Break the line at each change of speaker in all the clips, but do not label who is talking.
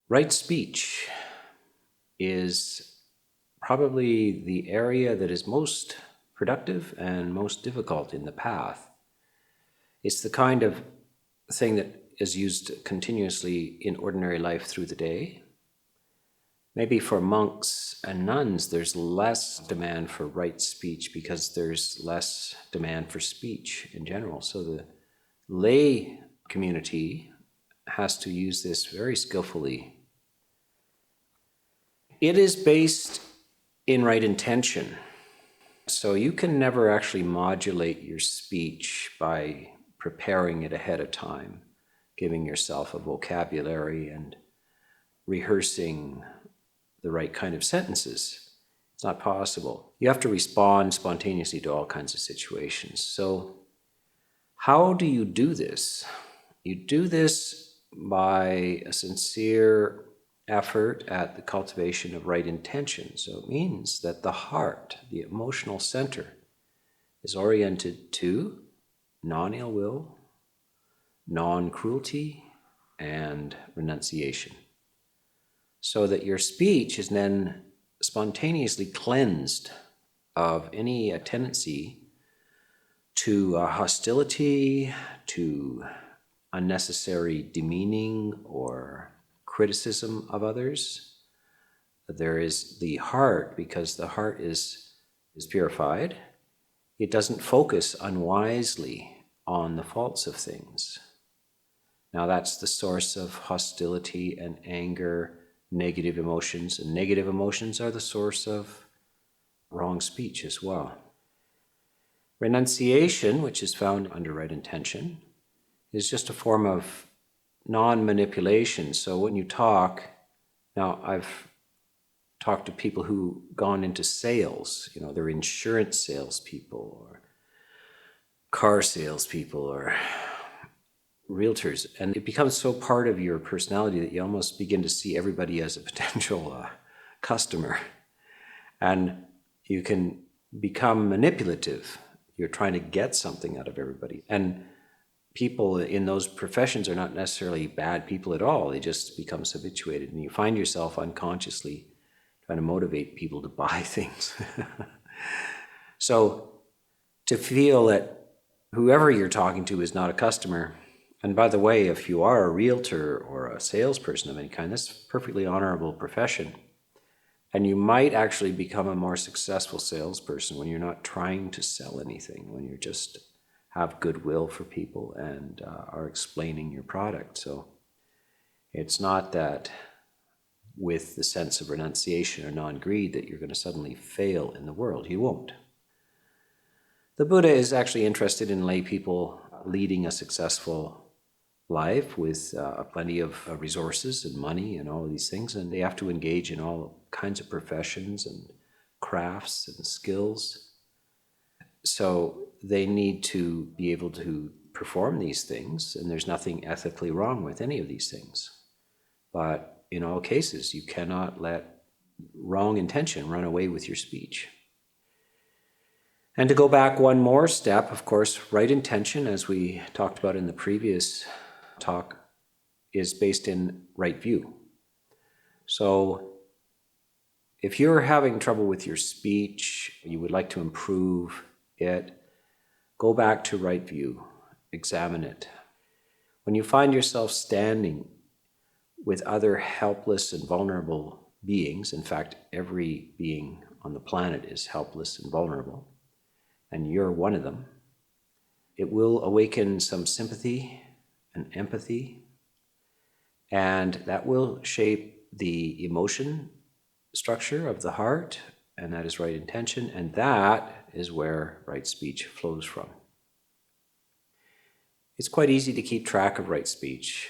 Right speech is probably the area that is most productive and most difficult in the path. It's the kind of thing that is used continuously in ordinary life through the day. Maybe for monks and nuns, there's less demand for right speech because there's less demand for speech in general. So the lay community has to use this very skillfully. It is based in right intention. So you can never actually modulate your speech by preparing it ahead of time, giving yourself a vocabulary and rehearsing the right kind of sentences. It's not possible. You have to respond spontaneously to all kinds of situations. So how do you do this? You do this by a sincere effort at the cultivation of right intention. So it means that the heart, the emotional center, is oriented to non-ill will, non-cruelty, and renunciation. So that your speech is then spontaneously cleansed of any tendency to hostility, to unnecessary demeaning or criticism of others. There is the heart, because the heart is purified. It doesn't focus unwisely on the faults of things. Now that's the source of hostility and anger, negative emotions, and negative emotions are the source of wrong speech as well. Renunciation, which is found under right intention, is just a form of non-manipulation. So when you talk, now I've talked to people who've gone into sales, they're insurance salespeople or car salespeople or realtors, and it becomes so part of your personality that you almost begin to see everybody as a potential customer, and you can become manipulative. You're trying to get something out of everybody, and people in those professions are not necessarily bad people at all. They just become habituated, and you find yourself unconsciously trying to motivate people to buy things. So to feel that whoever you're talking to is not a customer, and by the way, if you are a realtor or a salesperson of any kind, that's a perfectly honorable profession. And you might actually become a more successful salesperson when you're not trying to sell anything, when you just have goodwill for people and are explaining your product. So it's not that with the sense of renunciation or non-greed that you're going to suddenly fail in the world. You won't. The Buddha is actually interested in lay people leading a successful life with plenty of resources and money and all of these things, and they have to engage in all kinds of professions and crafts and skills. So they need to be able to perform these things, and there's nothing ethically wrong with any of these things. But in all cases, you cannot let wrong intention run away with your speech. And to go back one more step, of course, right intention, as we talked about in the previous talk, is based in right view. So if you're having trouble with your speech, you would like to improve it, go back to right view, examine it. When you find yourself standing with other helpless and vulnerable beings, in fact, every being on the planet is helpless and vulnerable, and you're one of them, it will awaken some sympathy and empathy, and that will shape the emotion structure of the heart, and that is right intention, and that is where right speech flows from. It's quite easy to keep track of right speech.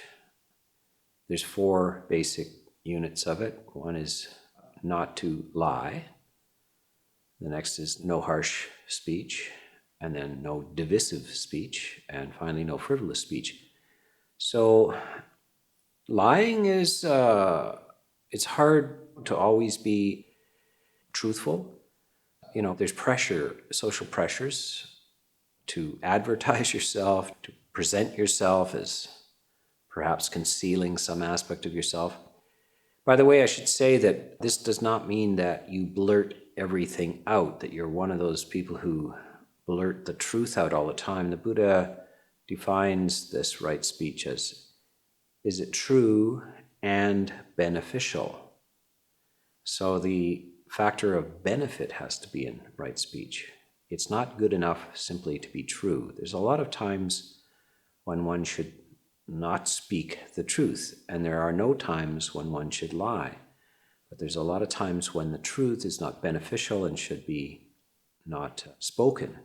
There's 4 basic units of it. One is not to lie. The next is no harsh speech, and then no divisive speech, and finally no frivolous speech. So lying is, it's hard to always be truthful. There's pressure, social pressures to advertise yourself, to present yourself as perhaps concealing some aspect of yourself. By the way, I should say that this does not mean that you blurt everything out, that you're one of those people who blurt the truth out all the time. The Buddha defines this right speech as, is it true and beneficial? So the factor of benefit has to be in right speech. It's not good enough simply to be true. There's a lot of times when one should not speak the truth, and there are no times when one should lie. But there's a lot of times when the truth is not beneficial and should be not spoken.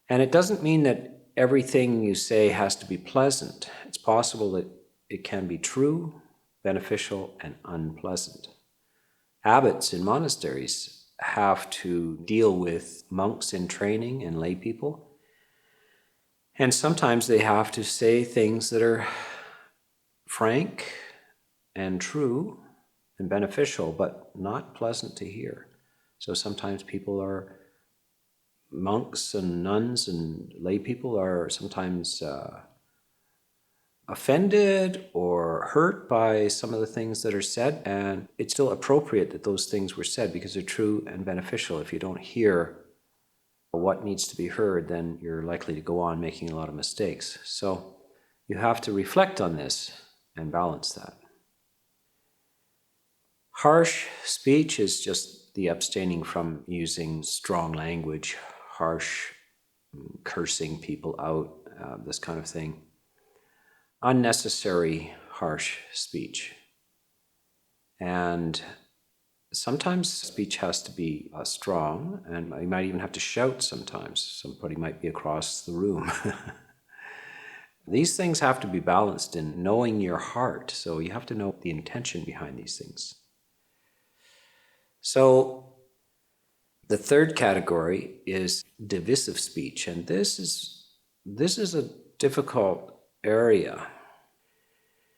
And it doesn't mean that everything you say has to be pleasant. It's possible that it can be true, beneficial, and unpleasant. Abbots in monasteries have to deal with monks in training and lay people. And sometimes they have to say things that are frank and true and beneficial, but not pleasant to hear. So sometimes monks and nuns and lay people are sometimes offended or hurt by some of the things that are said, and it's still appropriate that those things were said because they're true and beneficial. If you don't hear what needs to be heard, then you're likely to go on making a lot of mistakes. So you have to reflect on this and balance that. Harsh speech is just the abstaining from using strong language, harsh, cursing people out, this kind of thing. Unnecessary harsh speech. And sometimes speech has to be strong, and you might even have to shout sometimes. Somebody might be across the room. These things have to be balanced in knowing your heart, so you have to know the intention behind these things. So the third category is divisive speech, and this is a difficult area.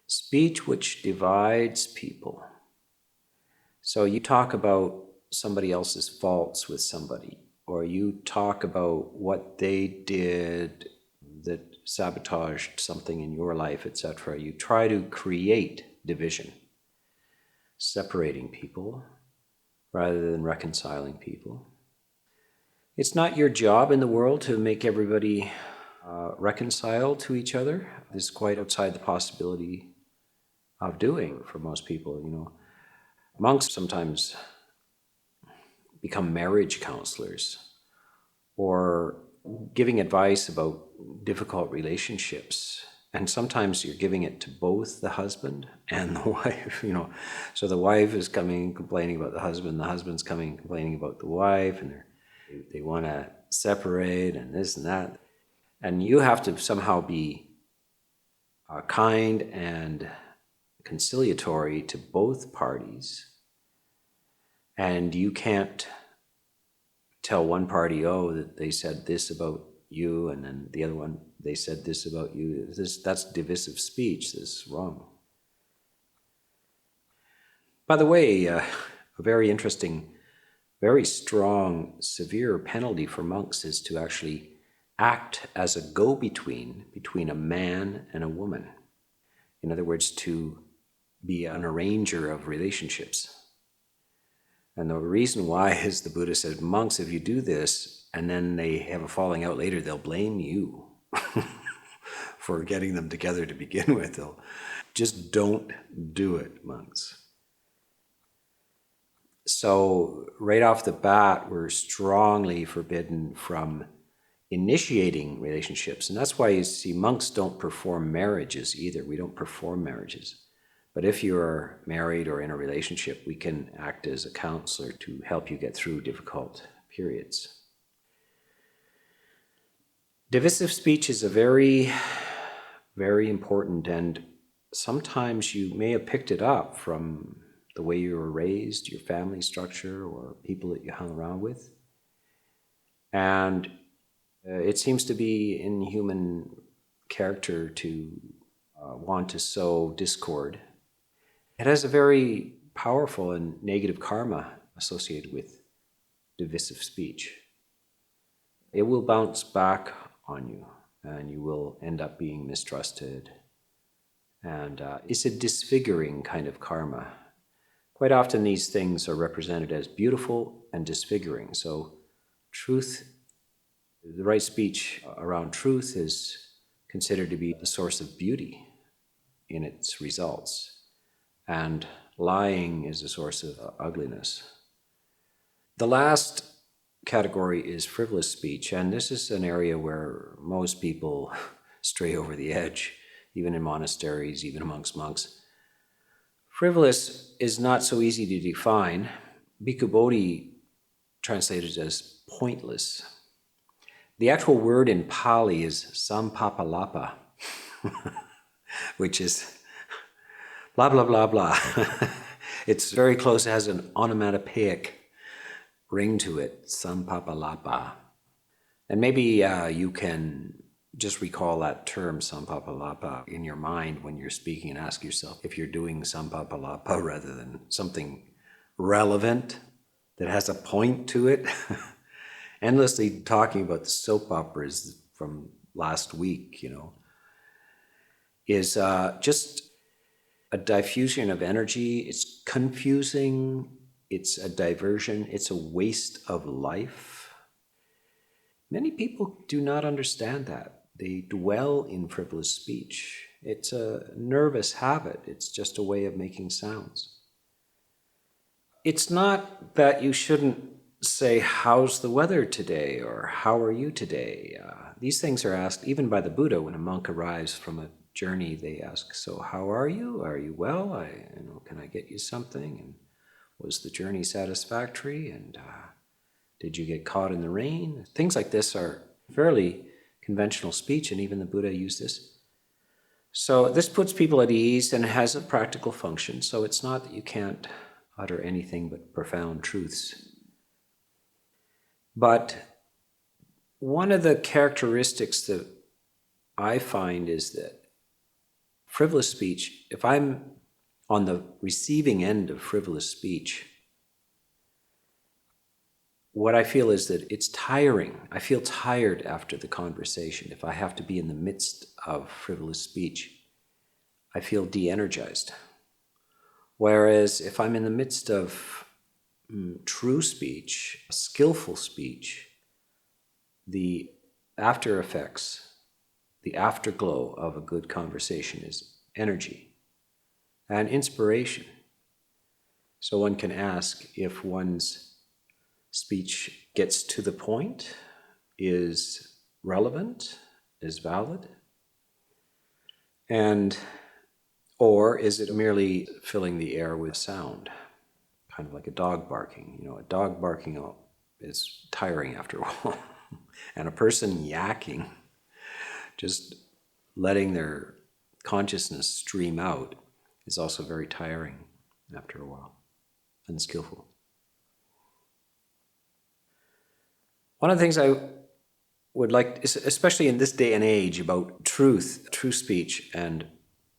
Speech which divides people. So you talk about somebody else's faults with somebody, or you talk about what they did that sabotaged something in your life, etc. You try to create division, separating people rather than reconciling people. It's not your job in the world to make everybody reconcile to each other. This is quite outside the possibility of doing for most people, Monks sometimes become marriage counselors or giving advice about difficult relationships. And sometimes you're giving it to both the husband and the wife, So the wife is coming and complaining about the husband's coming and complaining about the wife, and they want to separate and this and that. And you have to somehow be kind and conciliatory to both parties. And you can't tell one party, that they said this about you, and then the other one, they said this about you. That's divisive speech. This is wrong. By the way, a very interesting, very strong, severe penalty for monks is to actually act as a go-between between a man and a woman. In other words, to be an arranger of relationships. And the reason why is the Buddha said, monks, if you do this and then they have a falling out later, they'll blame you for getting them together to begin with. Just don't do it, monks. So right off the bat, we're strongly forbidden from initiating relationships. And that's why you see monks don't perform marriages either. We don't perform marriages. But if you're married or in a relationship, we can act as a counselor to help you get through difficult periods. Divisive speech is a very, very important, and sometimes you may have picked it up from the way you were raised, your family structure, or people that you hung around with. And it seems to be in human character to want to sow discord. It has a very powerful and negative karma associated with divisive speech. It will bounce back on you, and you will end up being mistrusted And it's a disfiguring kind of karma. Quite often these things are represented as beautiful and disfiguring. So truth, the right speech around truth is considered to be a source of beauty in its results. And lying is a source of ugliness. The last category is frivolous speech, and this is an area where most people stray over the edge, even in monasteries, even amongst monks. Frivolous is not so easy to define. Bhikkhu Bodhi translated as pointless. The actual word in Pali is sampapalapa, which is blah, blah, blah, blah. It's very close, it has an onomatopoeic ring to it, sampapalapa. And maybe you can just recall that term, sampapalapa, in your mind when you're speaking and ask yourself if you're doing sampapalapa rather than something relevant that has a point to it. Endlessly talking about the soap operas from last week, is just a diffusion of energy. It's confusing. It's a diversion. It's a waste of life. Many people do not understand that. They dwell in frivolous speech. It's a nervous habit. It's just a way of making sounds. It's not that you shouldn't say, how's the weather today? Or how are you today? These things are asked even by the Buddha. When a monk arrives from a journey, they ask, so how are you? Are you well? Can I get you something? And was the journey satisfactory? And did you get caught in the rain? Things like this are fairly conventional speech, and even the Buddha used this. So this puts people at ease and has a practical function. So it's not that you can't utter anything but profound truths. But one of the characteristics that I find is that frivolous speech, if I'm on the receiving end of frivolous speech, what I feel is that it's tiring. I feel tired after the conversation. If I have to be in the midst of frivolous speech, I feel de-energized. Whereas if I'm in the midst of true speech, skillful speech, the after effects, the afterglow of a good conversation is energy and inspiration. So one can ask if one's speech gets to the point, is relevant, is valid, or is it merely filling the air with sound, kind of like a dog barking. A dog barking is tiring after a while. And a person yakking, just letting their consciousness stream out, is also very tiring after a while, unskillful. One of the things I would like, especially in this day and age, about truth, true speech, and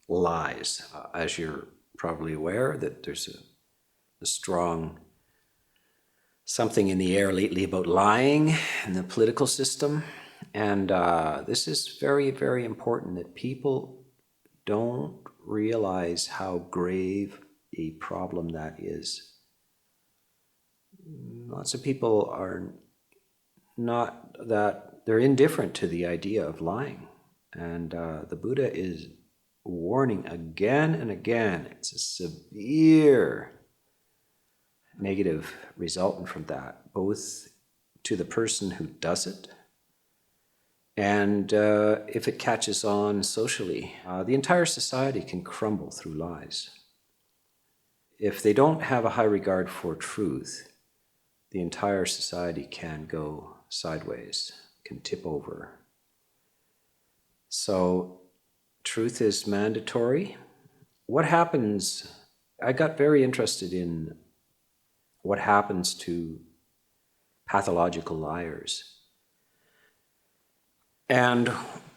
lies, as you're probably aware, that there's a strong something in the air lately about lying in the political system. And this is very, very important, that people don't realize how grave a problem that is. Lots of people are not that, they're indifferent to the idea of lying. And the Buddha is warning again and again. It's a severe negative resultant from that, both to the person who does it and if it catches on socially. The entire society can crumble through lies. If they don't have a high regard for truth, the entire society can go sideways, can tip over. So truth is mandatory. What happens, I got very interested in what happens to pathological liars. And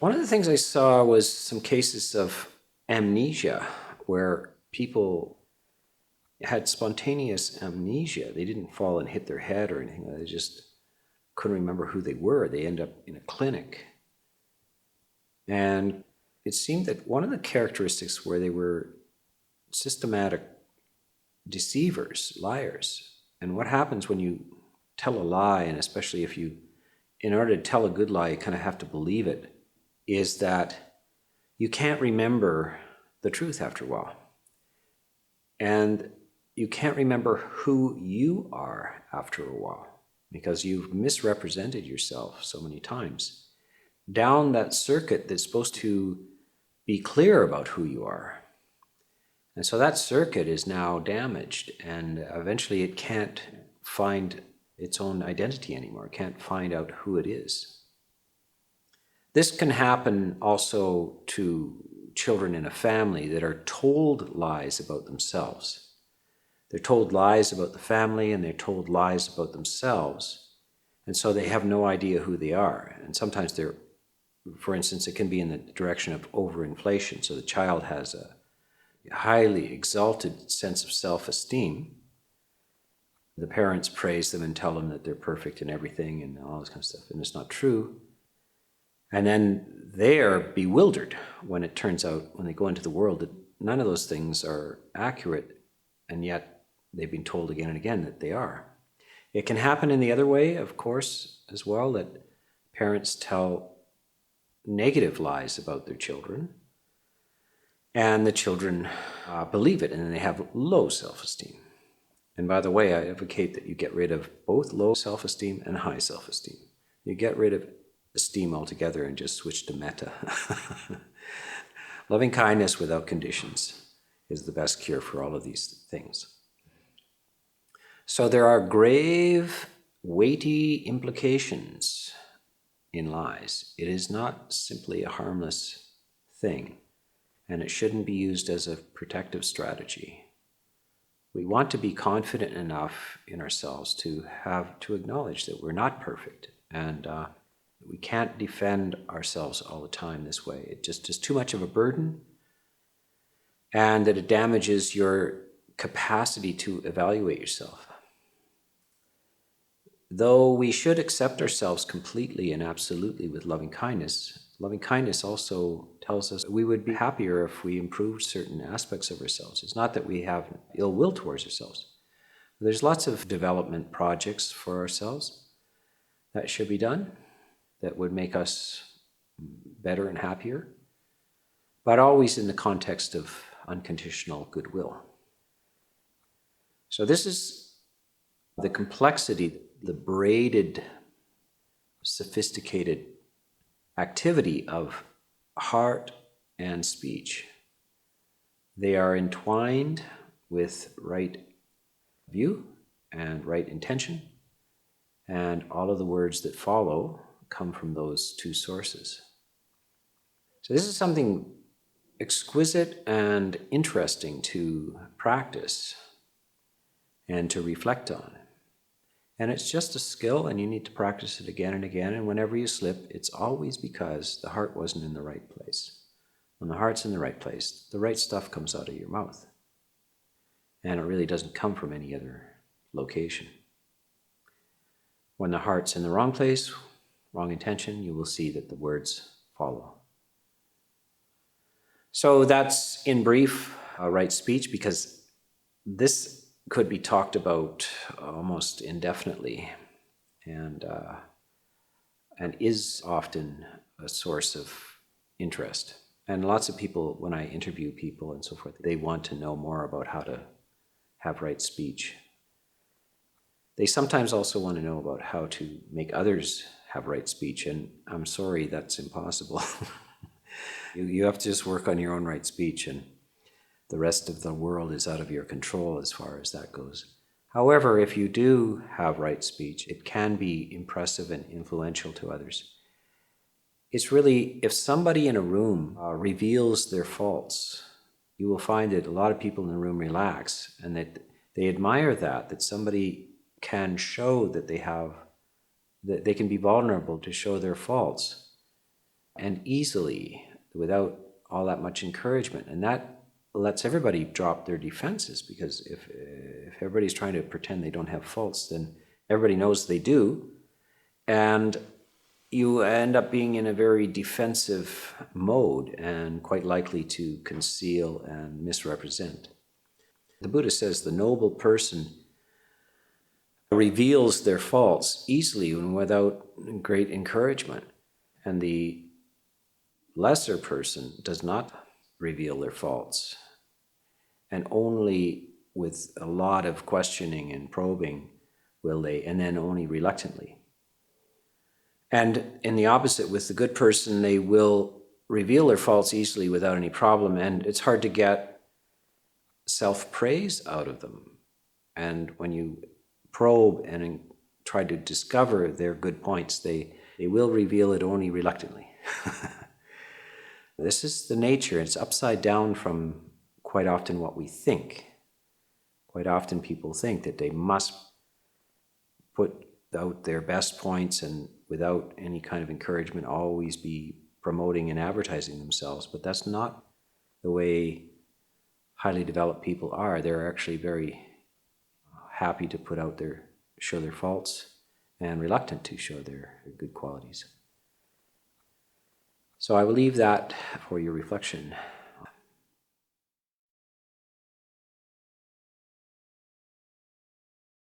one of the things I saw was some cases of amnesia, where people had spontaneous amnesia. They didn't fall and hit their head or anything. They just couldn't remember who they were. They end up in a clinic. And it seemed that one of the characteristics where they were systematic deceivers, liars. And what happens when you tell a lie, and especially if you, in order to tell a good lie, you kind of have to believe it, is that you can't remember the truth after a while. And you can't remember who you are after a while because you've misrepresented yourself so many times. Down that circuit that's supposed to be clear about who you are. And so that circuit is now damaged, and eventually it can't find its own identity anymore. It can't find out who it is. This can happen also to children in a family that are told lies about themselves. They're told lies about the family, and they're told lies about themselves. And so they have no idea who they are. And sometimes they're, for instance, it can be in the direction of overinflation. So the child has a highly exalted sense of self-esteem. The parents praise them and tell them that they're perfect in everything and all this kind of stuff, and it's not true. And then they are bewildered when it turns out, when they go into the world, that none of those things are accurate, and yet they've been told again and again that they are. It can happen in the other way, of course, as well, that parents tell negative lies about their children, and the children believe it, and then they have low self-esteem. And by the way, I advocate that you get rid of both low self-esteem and high self-esteem. You get rid of esteem altogether and just switch to metta. Loving kindness without conditions is the best cure for all of these things. So there are grave, weighty implications in lies. It is not simply a harmless thing, and it shouldn't be used as a protective strategy. We want to be confident enough in ourselves to acknowledge that we're not perfect, and we can't defend ourselves all the time this way. It just is too much of a burden, and that it damages your capacity to evaluate yourself. Though we should accept ourselves completely and absolutely with loving kindness also tells us we would be happier if we improved certain aspects of ourselves. It's not that we have ill will towards ourselves. There's lots of development projects for ourselves that should be done that would make us better and happier, but always in the context of unconditional goodwill. So this is the complexity, the braided, sophisticated activity of heart and speech. They are entwined with right view and right intention, and all of the words that follow come from those two sources. So this is something exquisite and interesting to practice and to reflect on. And it's just a skill, and you need to practice it again and again, and whenever you slip, it's always because the heart wasn't in the right place. When the heart's in the right place, the right stuff comes out of your mouth. And it really doesn't come from any other location. When the heart's in the wrong place, wrong intention, you will see that the words follow. So that's, in brief, right speech, because this could be talked about almost indefinitely, and is often a source of interest. And lots of people, when I interview people and so forth, they want to know more about how to have right speech. They sometimes also want to know about how to make others have right speech, and I'm sorry, that's impossible. You have to just work on your own right speech, and the rest of the world is out of your control as far as that goes. However, if you do have right speech, it can be impressive and influential to others. It's really, if somebody in a room reveals their faults, you will find that a lot of people in the room relax, and that they admire that somebody can show that that they can be vulnerable to show their faults, and easily, without all that much encouragement. And that lets everybody drop their defenses, because if everybody's trying to pretend they don't have faults, then everybody knows they do. And you end up being in a very defensive mode and quite likely to conceal and misrepresent. The Buddha says the noble person reveals their faults easily and without great encouragement, and the lesser person does not reveal their faults, and only with a lot of questioning and probing will they, and then only reluctantly. And in the opposite, with the good person, they will reveal their faults easily without any problem, and it's hard to get self-praise out of them. And when you probe and try to discover their good points, they will reveal it only reluctantly. This is the nature. It's upside down from quite often what we think. Quite often people think that they must put out their best points and without any kind of encouragement always be promoting and advertising themselves. But that's not the way highly developed people are. They're actually very happy to show their faults and reluctant to show their good qualities. So I will leave that for your reflection.